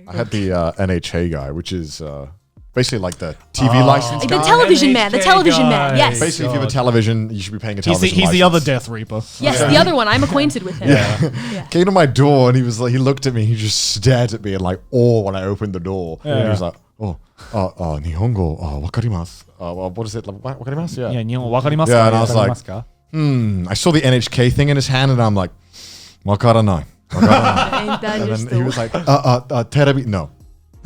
I had the NHA guy, which is basically like the TV license Like guy. the television man. The television man. Yes. Basically, if you have a television, you should be paying a television He's the other license. Death Reaper. Yes, the other one. I'm acquainted with him. Yeah. Came to my door and he was like, he looked at me, he just stared at me in like awe when I opened the door. And he was like, Nihongo, wakarimasu. What is it? Like, wakarimasu? Yeah. Yeah, wakarimasu? Yeah, and I was like, I saw the NHK thing in his hand and I'm like, wakaranai. Ain't that And just then he was like, terebi, no.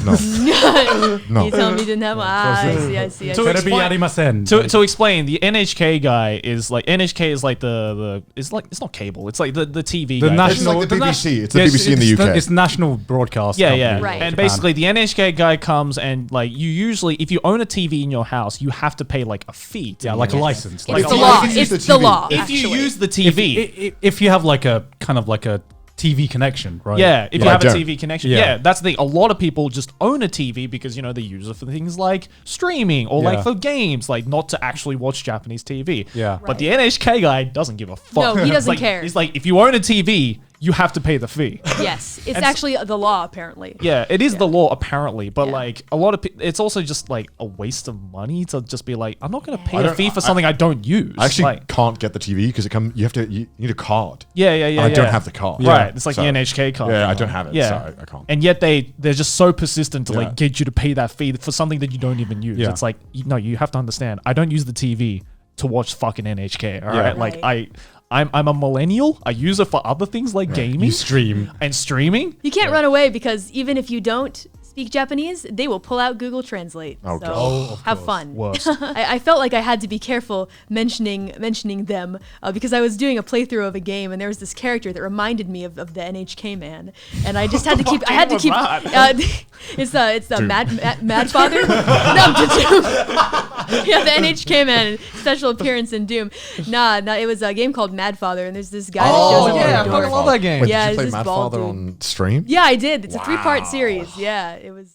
No. No. You told me you didn't have I see. To explain, the NHK guy is like it's like it's not cable. It's like the TV. The guy. national, It's like the BBC. It's the BBC in the UK. It's national broadcast. Yeah, company yeah. in Right. And Japan. basically, the NHK guy comes and like you usually, if you own a TV in your house, you have to pay like a fee. yeah, like a license. It's a the lot. law. If you use It's the the TV. law. If you actually. use the TV, if you have like a kind of like a TV connection, right? yeah, if you But I have a don't. TV connection, Yeah. yeah, that's the thing. A lot of people just own a TV because they use it for things like streaming or like Yeah. for games, like not to actually watch Japanese TV. Yeah. But the NHK guy doesn't give a fuck. No, he doesn't Like, care. He's like, if you own a TV, you have to pay the fee. Yes, it's actually the law apparently. Yeah, it is the law apparently, but Yeah. like a lot of it's also just like a waste of money to just be like, I'm not going to pay I a don't- fee for something I don't use. I actually like, can't get the TV because you need a card. yeah. And I don't have the card. Right, it's like So- the NHK card. Yeah, I don't have it, Yeah, so I can't. And yet they're just so persistent to Yeah. like get you to pay that fee for something that you don't even use. Yeah. It's like no, you have to understand. I don't use the TV to watch fucking NHK. All Yeah. right, like Right. I'm a millennial. I use it for other things like gaming. You stream. and streaming. You can't run away because even if you don't speak Japanese, they will pull out Google Translate. Oh, so God. Oh, of have course. fun. Worst. I felt like I had to be careful mentioning them because I was doing a playthrough of a game and there was this character that reminded me of the NHK man, and I just had to keep. I had to keep. It's the Mad Father. No, Doom. Yeah, the NHK man special appearance in Doom. Nah, it was a game called Mad Father, and there's this guy that shows up yeah, at the I door. love that game. Wait, Yeah, did you it's play this Mad bald Father dude. on stream? Yeah, I did. It's a 3-part series. Yeah, it was